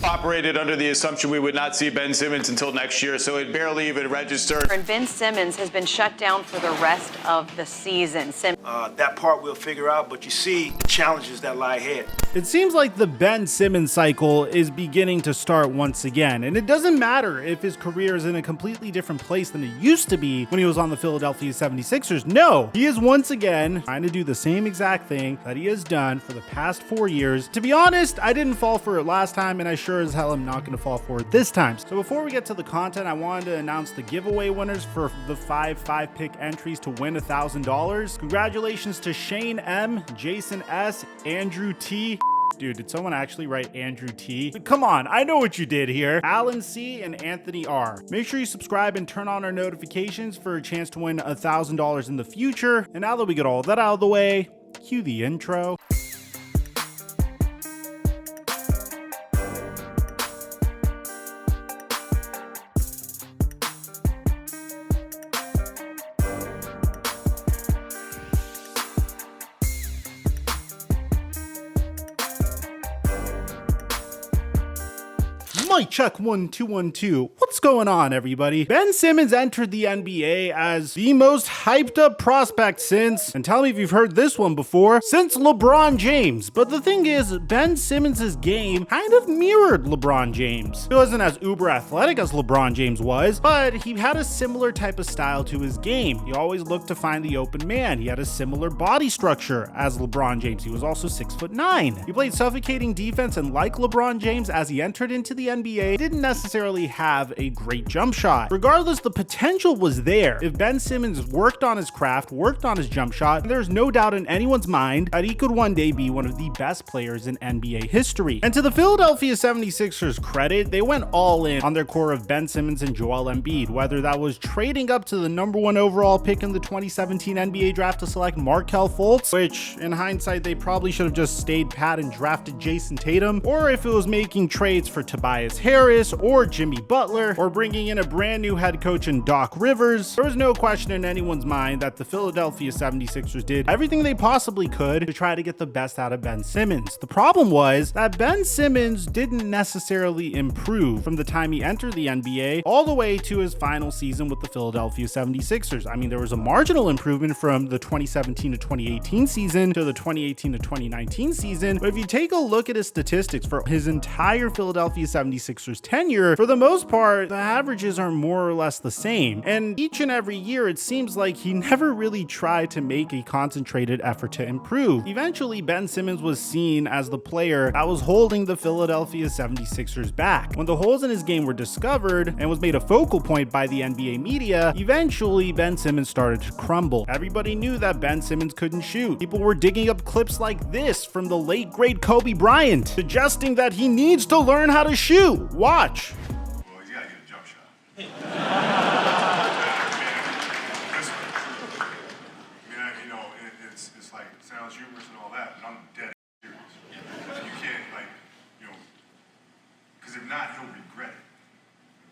operated under the assumption we would not see Ben Simmons until next year, so it barely even registered. And Ben Simmons has been shut down for the rest of the season. That part we'll figure out, but you see the challenges that lie ahead. It seems like the Ben Simmons cycle is beginning to start once again, and it doesn't matter if his career is in a completely different place than it used to be when he was on the Philadelphia 76ers. No, he is once again trying to do the same exact thing that he has done for the past 4 years. To be honest, I didn't fall for it last time, and I sure as hell am not going to fall for it this time. So before we get to the content, I wanted to announce the giveaway winners for the 5 pick entries to win $1,000. Congratulations to Shane M, Jason S, Andrew T. Dude, did someone actually write Andrew T? Come on, I know what you did here. Alan C and Anthony R. Make sure you subscribe and turn on our notifications for a chance to win $1,000 in the future. And now that we get all that out of the way, cue the intro. Mic check 1 2 1 2. What's going on, everybody? Ben Simmons entered the NBA as the most hyped up prospect since, and tell me if you've heard this one before, since LeBron James. But the thing is, Ben Simmons' game kind of mirrored LeBron James. He wasn't as uber athletic as LeBron James was, but he had a similar type of style to his game. He always looked to find the open man. He had a similar body structure as LeBron James. He was also 6'9". He played suffocating defense, and like LeBron James, as he entered into the NBA, didn't necessarily have a great jump shot. Regardless, the potential was there. If Ben Simmons worked on his craft, worked on his jump shot, there's no doubt in anyone's mind that he could one day be one of the best players in NBA history. And to the Philadelphia 76ers credit, they went all in on their core of Ben Simmons and Joel Embiid, whether that was trading up to the #1 overall pick in the 2017 NBA draft to select Markelle Fultz, which in hindsight they probably should have just stayed pat and drafted Jason Tatum, or if it was making trades for Tobias Harris or Jimmy Butler, or bringing in a brand new head coach in Doc Rivers, there was no question in anyone's mind that the Philadelphia 76ers did everything they possibly could to try to get the best out of Ben Simmons. The problem was that Ben Simmons didn't necessarily improve from the time he entered the NBA all the way to his final season with the Philadelphia 76ers. I mean, there was a marginal improvement from the 2017 to 2018 season to the 2018 to 2019 season, but if you take a look at his statistics for his entire Philadelphia 76ers tenure, for the most part, the averages are more or less the same. And each and every year, it seems like he never really tried to make a concentrated effort to improve. Eventually, Ben Simmons was seen as the player that was holding the Philadelphia 76ers back. When the holes in his game were discovered and was made a focal point by the NBA media, eventually Ben Simmons started to crumble. Everybody knew that Ben Simmons couldn't shoot. People were digging up clips like this from the late great Kobe Bryant, suggesting that he needs to learn how to shoot. Watch. Well, he's got to get a jump shot. Listen, you know, it's like, it sounds humorous and all that, but I'm dead serious. You can't, like, you know, because if not, he'll regret it.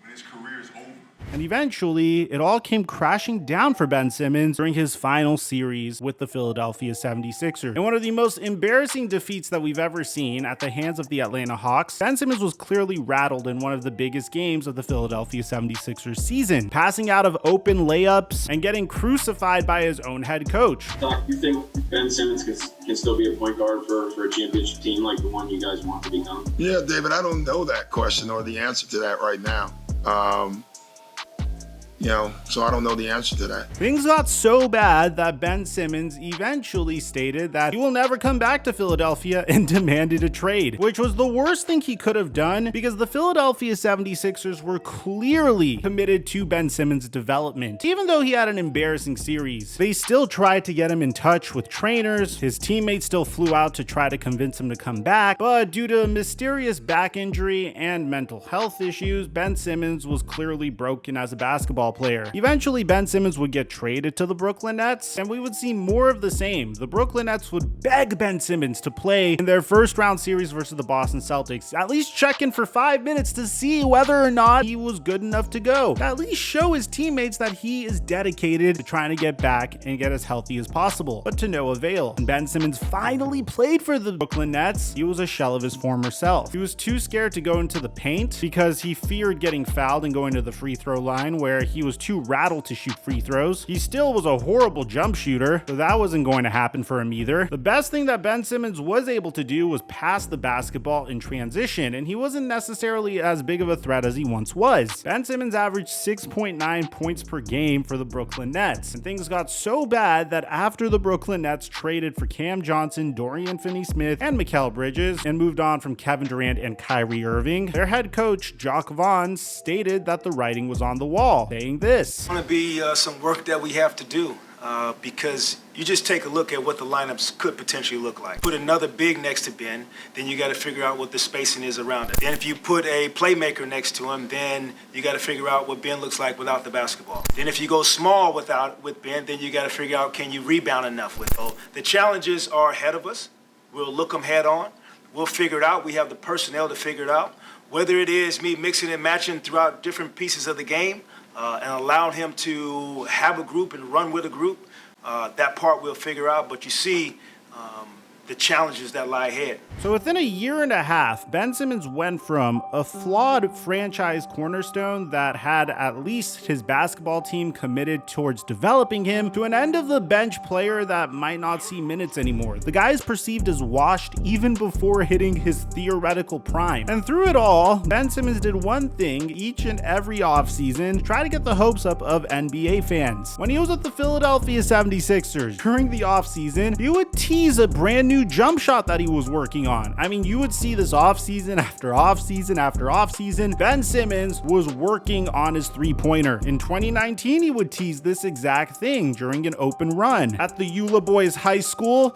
When his career is over. And eventually, it all came crashing down for Ben Simmons during his final series with the Philadelphia 76ers. And one of the most embarrassing defeats that we've ever seen at the hands of the Atlanta Hawks, Ben Simmons was clearly rattled in one of the biggest games of the Philadelphia 76ers season, passing out of open layups and getting crucified by his own head coach. Doc, you think Ben Simmons can still be a point guard for a championship team like the one you guys want to become? Yeah, David, I don't know that question or the answer to that right now. So I don't know the answer to that. Things got so bad that Ben Simmons eventually stated that he will never come back to Philadelphia and demanded a trade, which was the worst thing he could have done because the Philadelphia 76ers were clearly committed to Ben Simmons' development. Even though he had an embarrassing series, they still tried to get him in touch with trainers. His teammates still flew out to try to convince him to come back, but due to a mysterious back injury and mental health issues, Ben Simmons was clearly broken as a basketball player. Eventually, Ben Simmons would get traded to the Brooklyn Nets, and we would see more of the same. The Brooklyn Nets would beg Ben Simmons to play in their first round series versus the Boston Celtics, at least check in for 5 minutes to see whether or not he was good enough to go. At least show his teammates that he is dedicated to trying to get back and get as healthy as possible, but to no avail. When Ben Simmons finally played for the Brooklyn Nets, he was a shell of his former self. He was too scared to go into the paint because he feared getting fouled and going to the free throw line, where he was too rattled to shoot free throws. He still was a horrible jump shooter, so that wasn't going to happen for him either. The best thing that Ben Simmons was able to do was pass the basketball in transition, and he wasn't necessarily as big of a threat as he once was. Ben Simmons averaged 6.9 points per game for the Brooklyn Nets, and things got so bad that after the Brooklyn Nets traded for Cam Johnson, Dorian Finney-Smith, and Mikal Bridges, and moved on from Kevin Durant and Kyrie Irving, their head coach, Jacques Vaughn, stated that the writing was on the wall, saying this: It's going to be some work that we have to do because you just take a look at what the lineups could potentially look like. Put another big next to Ben, then you got to figure out what the spacing is around it. Then if you put a playmaker next to him, then you got to figure out what Ben looks like without the basketball. Then if you go small with Ben, then you got to figure out, can you rebound enough with him? The challenges are ahead of us. We'll look them head on. We'll figure it out. We have the personnel to figure it out. Whether it is me mixing and matching throughout different pieces of the game and allowing him to have a group and run with a group, that part we'll figure out. But you see the challenges that lie ahead. So within a year and a half, Ben Simmons went from a flawed franchise cornerstone that had at least his basketball team committed towards developing him to an end of the bench player that might not see minutes anymore. The guy is perceived as washed even before hitting his theoretical prime. And through it all, Ben Simmons did one thing each and every offseason: try to get the hopes up of NBA fans. When he was with the Philadelphia 76ers during the offseason, he would tease a brand new jump shot that he was working on. I mean, you would see this offseason after offseason after offseason, Ben Simmons was working on his three-pointer. In 2019, he would tease this exact thing during an open run at the Eula Boys High School,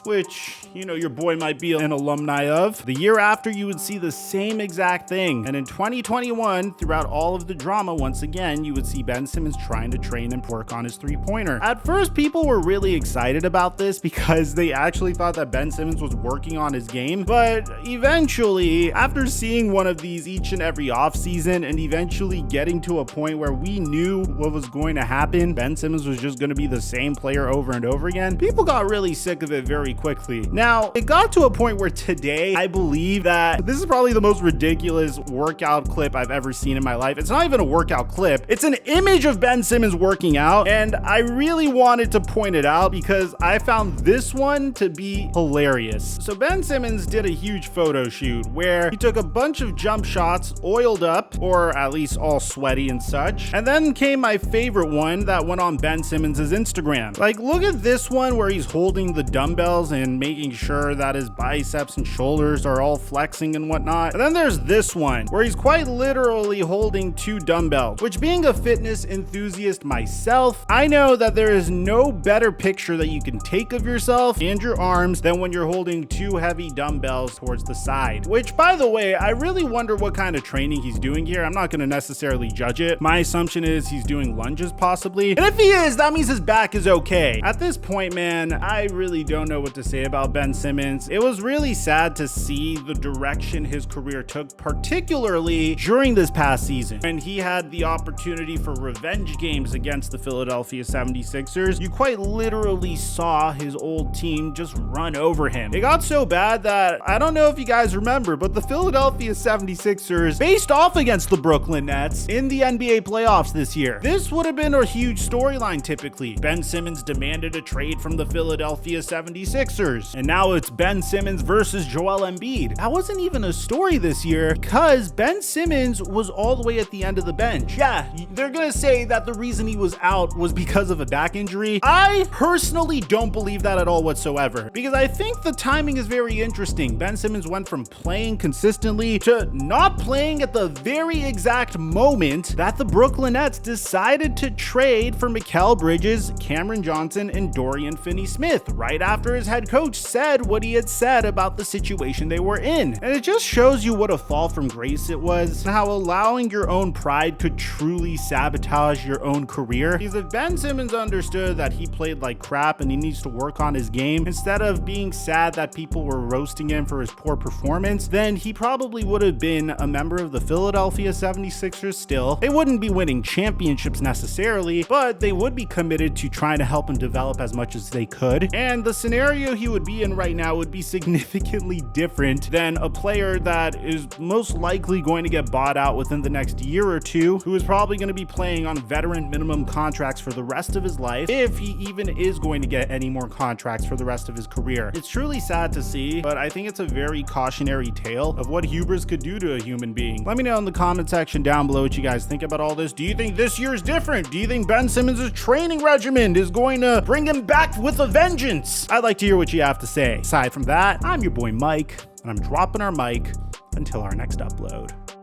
which, you know, your boy might be an alumni of. The year after, you would see the same exact thing. And in 2021, throughout all of the drama, once again, you would see Ben Simmons trying to train and work on his three-pointer. At first, people were really excited about this because they actually thought that Ben Simmons was working on his game, but eventually, after seeing one of these each and every offseason and eventually getting to a point where we knew what was going to happen, Ben Simmons was just going to be the same player over and over again, people got really sick of it very quickly. Now, it got to a point where today, I believe that this is probably the most ridiculous workout clip I've ever seen in my life. It's not even a workout clip. It's an image of Ben Simmons working out, and I really wanted to point it out because I found this one to be hilarious. So Ben Simmons did a huge photo shoot where he took a bunch of jump shots, oiled up, or at least all sweaty and such. And then came my favorite one that went on Ben Simmons' Instagram. Like, look at this one where he's holding the dumbbells and making sure that his biceps and shoulders are all flexing and whatnot. And then there's this one where he's quite literally holding 2 dumbbells, which, being a fitness enthusiast myself, I know that there is no better picture that you can take of yourself and your arms than when you're holding 2 heavy dumbbells towards the side. Which, by the way, I really wonder what kind of training he's doing here. I'm not going to necessarily judge it. My assumption is he's doing lunges possibly. And if he is, that means his back is okay. At this point, man, I really don't know what to say about Ben Simmons. It was really sad to see the direction his career took, particularly during this past season. When he had the opportunity for revenge games against the Philadelphia 76ers, you quite literally saw his old team just run over him. It got so bad that I don't know if you guys remember, but the Philadelphia 76ers faced off against the Brooklyn Nets in the NBA playoffs this year. This would have been a huge storyline typically. Ben Simmons demanded a trade from the Philadelphia 76ers, and now it's Ben Simmons versus Joel Embiid. That wasn't even a story this year because Ben Simmons was all the way at the end of the bench. Yeah, they're gonna say that the reason he was out was because of a back injury. I personally don't believe that at all whatsoever, because I think the timing is very interesting interesting. Ben Simmons went from playing consistently to not playing at the very exact moment that the Brooklyn Nets decided to trade for Mikal Bridges, Cameron Johnson, and Dorian Finney-Smith right after his head coach said what he had said about the situation they were in. And it just shows you what a fall from grace it was, and how allowing your own pride could truly sabotage your own career. Because if Ben Simmons understood that he played like crap and he needs to work on his game, instead of being sad that people were roasting him for his poor performance, then he probably would have been a member of the Philadelphia 76ers still. They wouldn't be winning championships necessarily, but they would be committed to trying to help him develop as much as they could. And the scenario he would be in right now would be significantly different than a player that is most likely going to get bought out within the next year or two, who is probably going to be playing on veteran minimum contracts for the rest of his life, if he even is going to get any more contracts for the rest of his career. It's truly sad to see, but I think it's a very cautionary tale of what hubris could do to a human being. Let me know in the comment section down below what you guys think about all this. Do you think this year is different? Do you think Ben Simmons' training regimen is going to bring him back with a vengeance? I'd like to hear what you have to say. Aside from that, I'm your boy Mike, and I'm dropping our mic until our next upload.